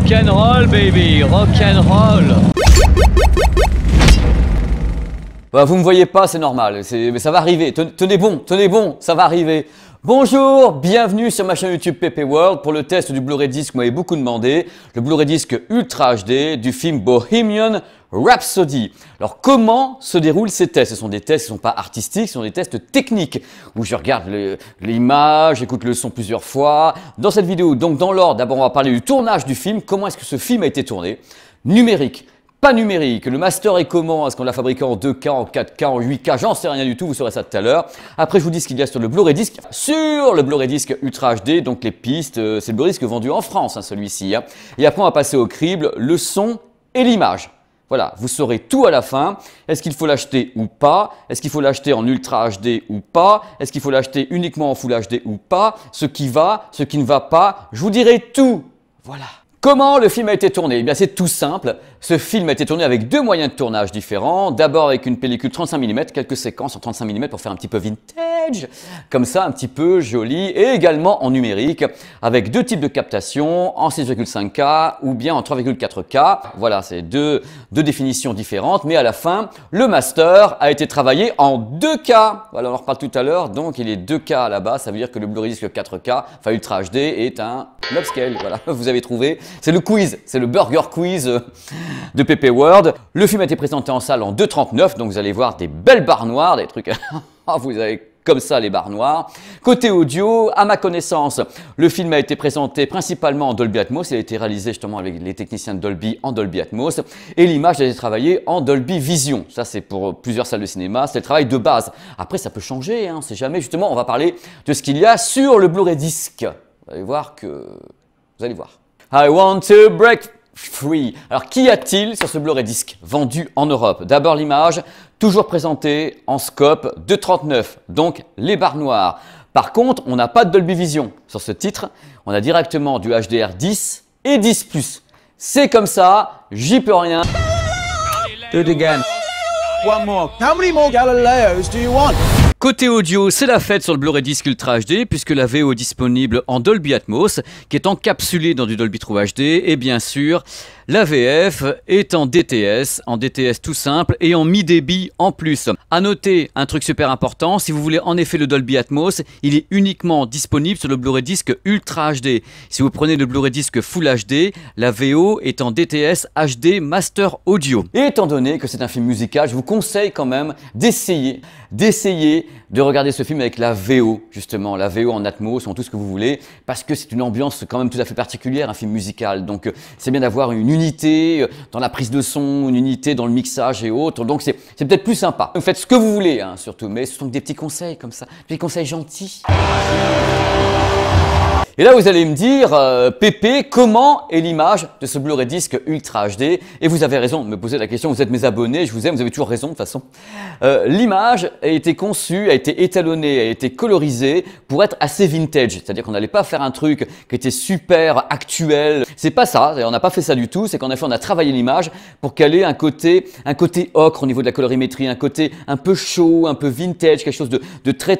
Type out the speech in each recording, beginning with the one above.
Rock'n'roll baby, rock'n'roll. Bah, vous me voyez pas, c'est normal, mais ça va arriver. Tenez bon, ça va arriver. Bonjour, bienvenue sur ma chaîne YouTube PP World pour le test du Blu-ray Disc que vous m'avez beaucoup demandé, le Blu-ray Disc Ultra HD du film Bohemian Rhapsody. Alors comment se déroulent ces tests? Ce sont des tests qui ne sont pas artistiques, ce sont des tests techniques où je regarde l'image, j'écoute le son plusieurs fois. Dans cette vidéo, donc dans l'ordre, d'abord on va parler du tournage du film, comment est-ce que ce film a été tourné, numérique. Pas numérique, le master est comment? Est-ce qu'on l'a fabriqué en 2K, en 4K, en 8K? J'en sais rien du tout, vous saurez ça tout à l'heure. Après, je vous dis ce qu'il y a sur le Blu-ray Disc. Sur le Blu-ray Disc Ultra HD, donc les pistes, c'est le Blu-ray Disc vendu en France, hein, celui-ci. Hein. Et après, on va passer au crible, le son et l'image. Voilà, vous saurez tout à la fin. Est-ce qu'il faut l'acheter ou pas? Est-ce qu'il faut l'acheter en Ultra HD ou pas? Est-ce qu'il faut l'acheter uniquement en Full HD ou pas? Ce qui va, ce qui ne va pas, je vous dirai tout. Voilà. Comment le film a été tourné? Eh bien, c'est tout simple. Ce film a été tourné avec deux moyens de tournage différents. D'abord avec une pellicule 35 mm, quelques séquences en 35 mm pour faire un petit peu vintage, comme ça, un petit peu joli, et également en numérique, avec deux types de captation, en 6,5K ou bien en 3,4K. Voilà, c'est deux définitions différentes, mais à la fin, le master a été travaillé en 2K. Voilà, on en reparle tout à l'heure, donc il est 2K à la base, ça veut dire que le Blu-ray Disc 4K, enfin Ultra HD, est un upscale. Voilà, vous avez trouvé. C'est le quiz, c'est le burger quiz de PP World. Le film a été présenté en salle en 2,39, donc vous allez voir des belles barres noires, des trucs... vous avez comme ça les barres noires. Côté audio, à ma connaissance, le film a été présenté principalement en Dolby Atmos. Il a été réalisé justement avec les techniciens de Dolby en Dolby Atmos. Et l'image a été travaillée en Dolby Vision. Ça, c'est pour plusieurs salles de cinéma. C'est le travail de base. Après, ça peut changer, hein, on ne sait jamais. Justement, on va parler de ce qu'il y a sur le Blu-ray Disc. Vous allez voir que... Vous allez voir. I want to break free. Alors, qu'y a-t-il sur ce Blu-ray Disc vendu en Europe? D'abord l'image, toujours présentée en scope 2,39, donc les barres noires. Par contre, on n'a pas de Dolby Vision sur ce titre. On a directement du HDR10 et 10+. C'est comme ça, j'y peux rien. Do it again. One more. How many more Galileos do you want? Côté audio, c'est la fête sur le Blu-ray Disc Ultra HD puisque la VO est disponible en Dolby Atmos qui est encapsulée dans du Dolby True HD et bien sûr la VF est en DTS tout simple et en mi-débit en plus. À noter un truc super important, si vous voulez en effet le Dolby Atmos, il est uniquement disponible sur le Blu-ray Disc Ultra HD. Si vous prenez le Blu-ray Disc Full HD, la VO est en DTS HD Master Audio. Et étant donné que c'est un film musical, je vous conseille quand même d'essayer de regarder ce film avec la VO, justement, la VO en Atmos, en tout ce que vous voulez, parce que c'est une ambiance quand même tout à fait particulière, un film musical. Donc c'est bien d'avoir une unité dans la prise de son, une unité dans le mixage et autres. Donc c'est peut-être plus sympa. Vous faites ce que vous voulez, hein, surtout, mais ce sont que des petits conseils comme ça, des conseils gentils. Et là, vous allez me dire, Pépé, comment est l'image de ce Blu-ray Disc Ultra HD? Et vous avez raison de me poser la question, vous êtes mes abonnés, je vous aime, vous avez toujours raison de toute façon. L'image a été conçue, a été étalonnée, a été colorisée pour être assez vintage. C'est-à-dire qu'on n'allait pas faire un truc qui était super actuel. C'est pas ça, on n'a pas fait ça du tout, c'est qu'en effet, on a travaillé l'image pour qu'elle ait un côté ocre au niveau de la colorimétrie, un côté un peu chaud, un peu vintage, quelque chose de très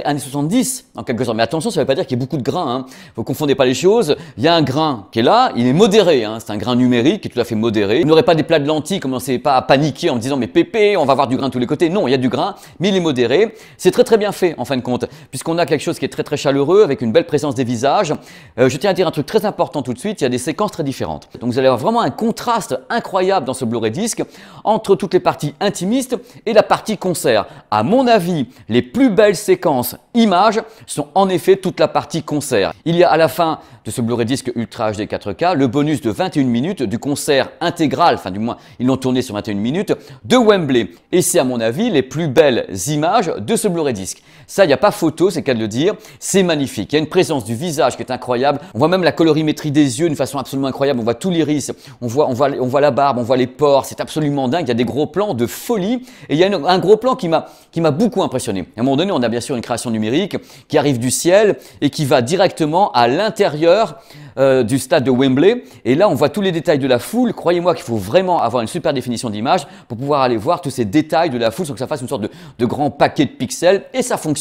années 70 en quelque sorte. Mais attention, ça ne veut pas dire qu'il y ait beaucoup de grains. Hein. Vous ne confondez pas les choses. Il y a un grain qui est là, il est modéré. Hein. C'est un grain numérique qui est tout à fait modéré. Vous n'aurez pas des plats de lentilles, commencez pas à paniquer en me disant mais Pépé, on va avoir du grain de tous les côtés. Non, il y a du grain, mais il est modéré. C'est très bien fait en fin de compte, puisqu'on a quelque chose qui est très chaleureux avec une belle présence des visages. Je tiens à dire un truc très important tout de suite, il y a des séquences très différentes. Donc vous allez avoir vraiment un contraste incroyable dans ce Blu-ray Disc entre toutes les parties intimistes et la partie concert. À mon avis, les plus belles séquences images sont en effet toute la partie concert. Il y a à la fin de ce Blu-ray Disc Ultra HD 4K le bonus de 21 minutes du concert intégral, enfin du moins ils l'ont tourné sur 21 minutes, de Wembley. Et c'est à mon avis les plus belles images de ce Blu-ray Disc. Ça, il n'y a pas photo, c'est qu'à le dire, c'est magnifique. Il y a une présence du visage qui est incroyable. On voit même la colorimétrie des yeux d'une façon absolument incroyable. On voit tout l'iris, on voit la barbe, on voit les pores. C'est absolument dingue. Il y a des gros plans de folie. Et il y a un gros plan qui m'a beaucoup impressionné. À un moment donné, on a bien sûr une création numérique qui arrive du ciel et qui va directement à l'intérieur du stade de Wembley. Et là, on voit tous les détails de la foule. Croyez-moi qu'il faut vraiment avoir une super définition d'image pour pouvoir aller voir tous ces détails de la foule sans que ça fasse une sorte de grand paquet de pixels. Et ça fonctionne.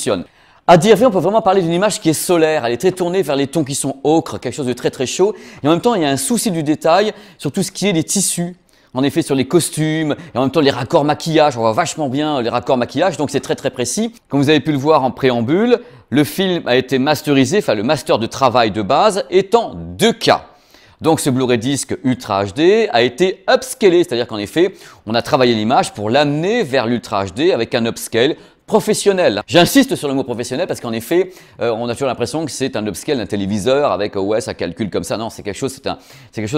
À dire vrai, on peut vraiment parler d'une image qui est solaire, elle est très tournée vers les tons qui sont ocre, quelque chose de très très chaud. Et en même temps, il y a un souci du détail sur tout ce qui est des tissus. En effet, sur les costumes et en même temps les raccords maquillage, on voit vachement bien les raccords maquillage, donc c'est très très précis. Comme vous avez pu le voir en préambule, le film a été masterisé, enfin le master de travail de base est en 2K. Donc ce Blu-ray disc Ultra HD a été upscalé, c'est-à-dire qu'en effet, on a travaillé l'image pour l'amener vers l'Ultra HD avec un upscale professionnel. J'insiste sur le mot professionnel parce qu'en effet, on a toujours l'impression que c'est un upscale d'un téléviseur avec ouais, ça calcule comme ça. Non, c'est quelque chose,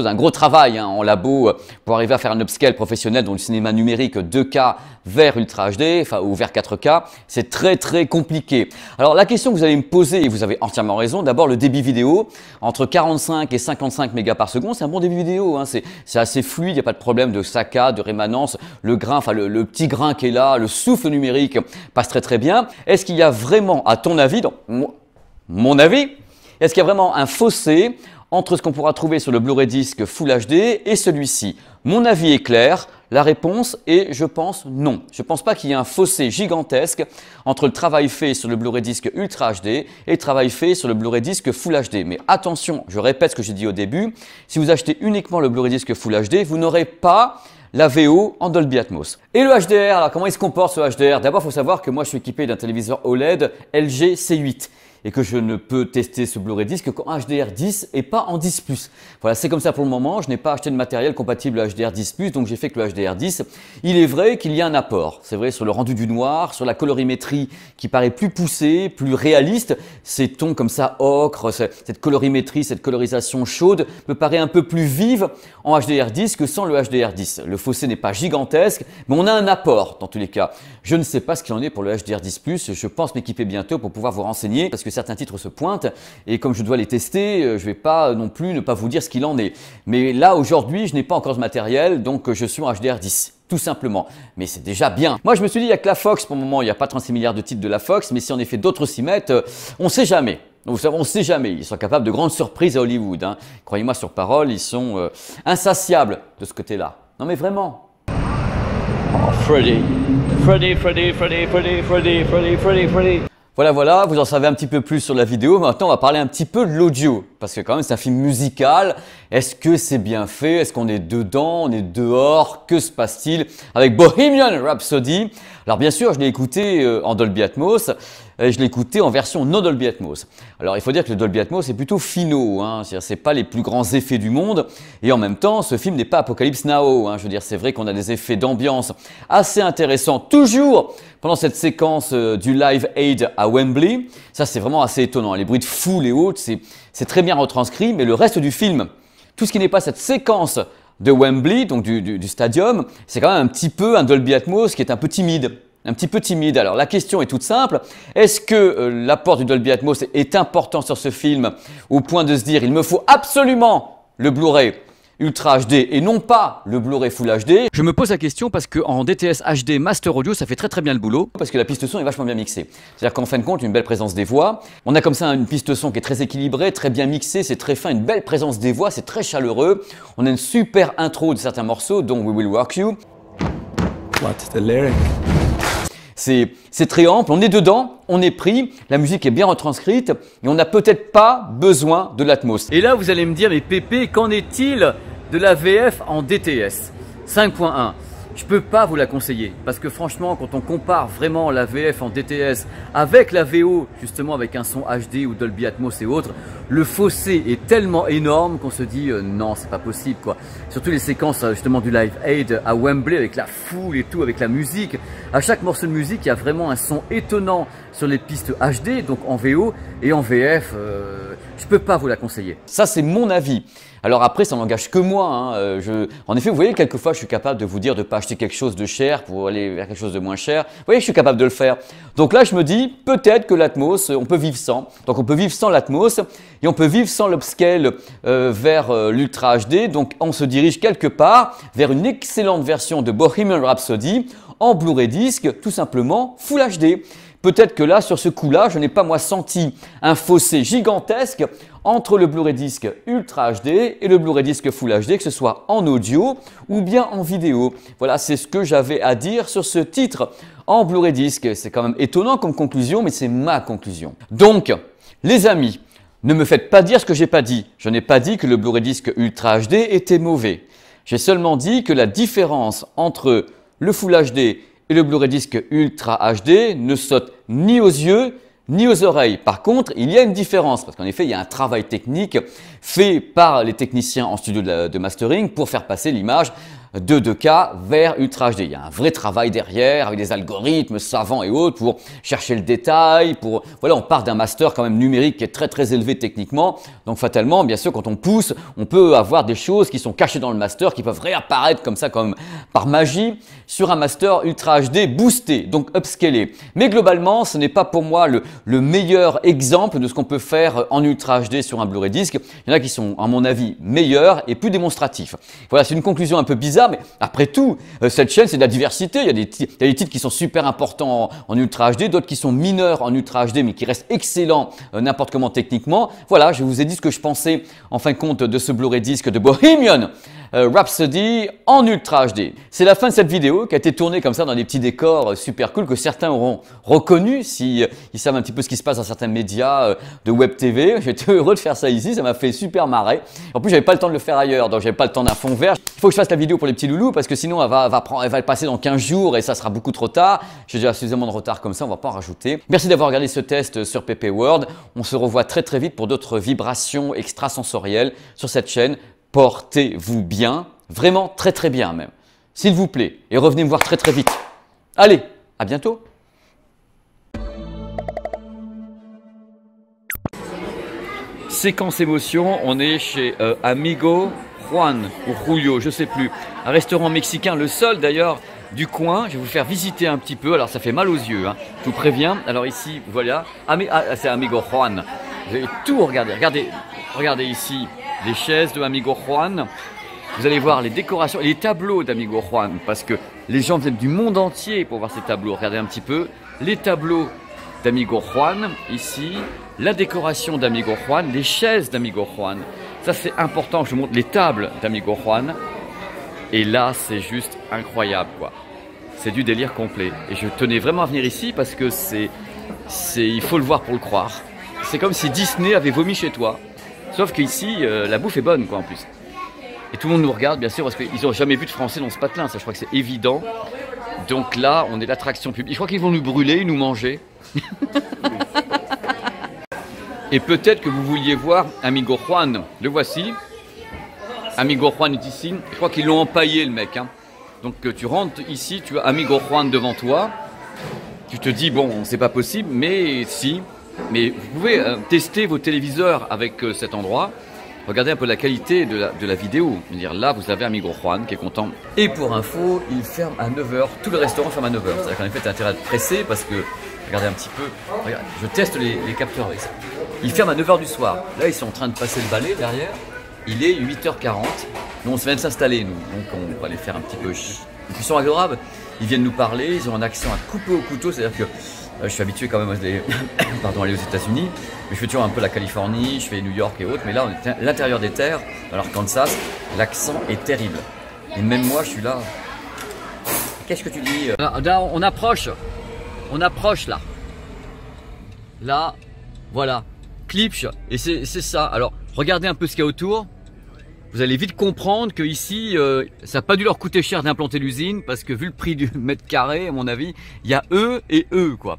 d'un gros travail hein, en labo pour arriver à faire un upscale professionnel dans le cinéma numérique 2K vers Ultra HD, enfin ou vers 4K. C'est très très compliqué. Alors la question que vous allez me poser, et vous avez entièrement raison, d'abord le débit vidéo entre 45 et 55 mégas par seconde, c'est un bon débit vidéo. Hein, c'est assez fluide, il n'y a pas de problème de saccade, de rémanence, le grain, enfin le petit grain qui est là, le souffle numérique passe très très bien. Est-ce qu'il y a vraiment, à ton avis, donc mon avis, est-ce qu'il y a vraiment un fossé entre ce qu'on pourra trouver sur le Blu-ray disc Full HD et celui-ci? Mon avis est clair, la réponse est, je pense, non. Je ne pense pas qu'il y ait un fossé gigantesque entre le travail fait sur le Blu-ray disc Ultra HD et le travail fait sur le Blu-ray disc Full HD. Mais attention, je répète ce que j'ai dit au début, si vous achetez uniquement le Blu-ray disc Full HD, vous n'aurez pas la VO en Dolby Atmos. Et le HDR, alors comment il se comporte ce HDR? D'abord, il faut savoir que moi je suis équipé d'un téléviseur OLED LG C8 et que je ne peux tester ce Blu-ray disc qu'en HDR10 et pas en 10+. Voilà, c'est comme ça pour le moment. Je n'ai pas acheté de matériel compatible HDR10+, donc j'ai fait que le HDR10. Il est vrai qu'il y a un apport. C'est vrai sur le rendu du noir, sur la colorimétrie qui paraît plus poussée, plus réaliste. Ces tons comme ça ocre, cette colorimétrie, cette colorisation chaude me paraît un peu plus vive en HDR10 que sans le HDR10. Le fossé n'est pas gigantesque, mais on a un apport dans tous les cas. Je ne sais pas ce qu'il en est pour le HDR10+. Je pense m'équiper bientôt pour pouvoir vous renseigner parce que certains titres se pointent et comme je dois les tester, je ne vais pas non plus ne pas vous dire ce qu'il en est. Mais là, aujourd'hui, je n'ai pas encore ce matériel, donc je suis en HDR10. Tout simplement. Mais c'est déjà bien. Moi, je me suis dit, il n'y a que la Fox pour le moment. Il n'y a pas 36 milliards de titres de la Fox, mais si en effet d'autres s'y mettent, on ne sait jamais. Donc, on ne sait jamais. Ils sont capables de grandes surprises à Hollywood. Hein. Croyez-moi sur parole, ils sont insatiables de ce côté-là. Non mais vraiment. Oh, Freddy. Voilà, vous en savez un petit peu plus sur la vidéo. Maintenant, on va parler un petit peu de l'audio. Parce que quand même, c'est un film musical. Est-ce que c'est bien fait? Est-ce qu'on est dedans? On est dehors? Que se passe-t-il avec Bohemian Rhapsody? Alors bien sûr, je l'ai écouté en Dolby Atmos. Et je l'ai écouté en version non Dolby Atmos. Alors il faut dire que le Dolby Atmos est plutôt finaux, hein. C'est pas les plus grands effets du monde et en même temps ce film n'est pas Apocalypse Now, hein. Je veux dire c'est vrai qu'on a des effets d'ambiance assez intéressants toujours pendant cette séquence du Live Aid à Wembley. Ça c'est vraiment assez étonnant, les bruits de foule et autres, c'est très bien retranscrit, mais le reste du film, tout ce qui n'est pas cette séquence de Wembley, donc du stadium, c'est quand même un petit peu un Dolby Atmos qui est un peu timide. Un petit peu timide. Alors la question est toute simple. Est-ce que l'apport du Dolby Atmos est important sur ce film au point de se dire il me faut absolument le Blu-ray Ultra HD et non pas le Blu-ray Full HD? Je me pose la question parce qu'en DTS HD Master Audio, ça fait très très bien le boulot parce que la piste son est vachement bien mixée. C'est-à-dire qu'en fin de compte, une belle présence des voix. On a comme ça une piste son qui est très équilibrée, très bien mixée, c'est très fin, une belle présence des voix, c'est très chaleureux. On a une super intro de certains morceaux, dont We Will Rock You. What's the lyric? C'est très ample, on est dedans, on est pris, la musique est bien retranscrite et on n'a peut-être pas besoin de l'Atmos. Et là, vous allez me dire, mais Pépé, qu'en est-il de la VF en DTS 5.1? Je ne peux pas vous la conseiller parce que franchement, quand on compare vraiment la VF en DTS avec la VO, justement avec un son HD ou Dolby Atmos et autres, le fossé est tellement énorme qu'on se dit non, c'est pas possible quoi. Surtout les séquences justement du Live Aid à Wembley avec la foule et tout, avec la musique. À chaque morceau de musique, il y a vraiment un son étonnant sur les pistes HD, donc en VO et en VF. Je peux pas vous la conseiller. Ça, c'est mon avis. Alors après, ça n'engage que moi. Hein. En effet, vous voyez, quelquefois, je suis capable de vous dire de ne pas acheter quelque chose de cher pour aller vers quelque chose de moins cher. Vous voyez, je suis capable de le faire. Donc là, je me dis, peut-être que l'Atmos, on peut vivre sans. Donc on peut vivre sans l'Atmos et on peut vivre sans l'upscale vers l'Ultra HD. Donc on se dirige quelque part vers une excellente version de Bohemian Rhapsody en Blu-ray disc, tout simplement Full HD. peut-être que là, sur ce coup-là, je n'ai pas moi senti un fossé gigantesque entre le Blu-ray disc Ultra HD et le Blu-ray disc Full HD, que ce soit en audio ou bien en vidéo. Voilà, c'est ce que j'avais à dire sur ce titre en Blu-ray disc. C'est quand même étonnant comme conclusion, mais c'est ma conclusion. Donc, les amis, ne me faites pas dire ce que j'ai pas dit. Je n'ai pas dit que le Blu-ray disc Ultra HD était mauvais. J'ai seulement dit que la différence entre le Full HD et le Blu-ray disc Ultra HD ne saute ni aux yeux ni aux oreilles. Par contre, il y a une différence parce qu'en effet, il y a un travail technique fait par les techniciens en studio de mastering pour faire passer l'image de 2K vers Ultra HD. Il y a un vrai travail derrière avec des algorithmes savants et autres pour chercher le détail. Voilà, on part d'un master quand même numérique qui est très très élevé techniquement. Donc fatalement, bien sûr, quand on pousse, on peut avoir des choses qui sont cachées dans le master qui peuvent réapparaître comme ça, comme par magie, sur un master Ultra HD boosté, donc upscalé. Mais globalement, ce n'est pas pour moi le meilleur exemple de ce qu'on peut faire en Ultra HD sur un Blu-ray disc. Il y en a qui sont, à mon avis, meilleurs et plus démonstratifs. Voilà, c'est une conclusion un peu bizarre, mais après tout, cette chaîne, c'est de la diversité. Il y a des titres qui sont super importants en Ultra HD, d'autres qui sont mineurs en Ultra HD, mais qui restent excellents n'importe comment techniquement. Voilà, je vous ai dit ce que je pensais, en fin de compte, de ce Blu-ray disc de Bohemian Rhapsody en Ultra HD. C'est la fin de cette vidéo qui a été tournée comme ça dans des petits décors super cool que certains auront reconnus si ils savent un petit peu ce qui se passe dans certains médias de web TV. J'étais heureux de faire ça ici, ça m'a fait super marrer. En plus, j'avais pas le temps de le faire ailleurs, donc j'avais pas le temps d'un fond vert. Il faut que je fasse la vidéo pour les petits loulous parce que sinon elle va passer dans 15 jours et ça sera beaucoup trop tard. J'ai déjà suffisamment de retard comme ça, on va pas en rajouter. Merci d'avoir regardé ce test sur PP World. On se revoit très très vite pour d'autres vibrations extrasensorielles sur cette chaîne. Portez-vous bien, vraiment très très bien même, s'il vous plaît, et revenez me voir très très vite. Allez, à bientôt. Séquence émotion, on est chez Amigo Juan ou Julio, je sais plus, un restaurant mexicain, le seul d'ailleurs du coin. Je vais vous faire visiter un petit peu, alors ça fait mal aux yeux, hein. Je vous préviens. Alors ici, voilà, c'est Amigo Juan. Vous allez tout regarder, regardez ici. Les chaises de Amigo Juan, vous allez voir les décorations, les tableaux d'Amigo Juan, parce que les gens viennent du monde entier pour voir ces tableaux. Regardez un petit peu les tableaux d'Amigo Juan, ici, la décoration d'Amigo Juan, les chaises d'Amigo Juan. Ça c'est important, je vous montre les tables d'Amigo Juan. Et là c'est juste incroyable quoi. C'est du délire complet. Et je tenais vraiment à venir ici parce que il faut le voir pour le croire. C'est comme si Disney avait vomi chez toi. Sauf qu'ici, la bouffe est bonne, quoi, en plus. Et tout le monde nous regarde, bien sûr, parce qu'ils n'ont jamais vu de Français dans ce patelin. Ça, je crois que c'est évident. Donc là, on est l'attraction publique. Je crois qu'ils vont nous brûler, nous manger. Et peut-être que vous vouliez voir Amigo Juan. Le voici. Amigo Juan est ici. Je crois qu'ils l'ont empaillé, le mec. Hein. Donc tu rentres ici, tu as Amigo Juan devant toi. Tu te dis, bon, c'est pas possible, mais si. Mais vous pouvez tester vos téléviseurs avec cet endroit. Regardez un peu la qualité de la vidéo. Je veux dire, là, vous avez Amigo Juan qui est content. Et pour info, il ferme à 9h. Tout le restaurant ferme à 9h. C'est-à-dire qu'en effet, tu as intérêt à te presser parce que, regardez un petit peu. Regarde, je teste les capteurs avec ça. Il ferme à 9h du soir. Là, ils sont en train de passer le balai derrière. Il est 8h40. Nous, on vient de s'installer, nous. Donc, on va les faire un petit peu. Ils sont adorables. Ils viennent nous parler. Ils ont un accent à couper au couteau. C'est-à-dire que je suis habitué quand même à aller aux États-Unis, mais je fais toujours un peu la Californie, je fais New York et autres, mais là on est à l'intérieur des terres, alors Kansas, l'accent est terrible. Et même moi je suis là. Qu'est-ce que tu dis? Là, on approche là. Là, voilà, Klipsch, et c'est ça. Alors regardez un peu ce qu'il y a autour. Vous allez vite comprendre que ici, ça n'a pas dû leur coûter cher d'implanter l'usine parce que vu le prix du mètre carré, à mon avis, il y a eux et eux quoi.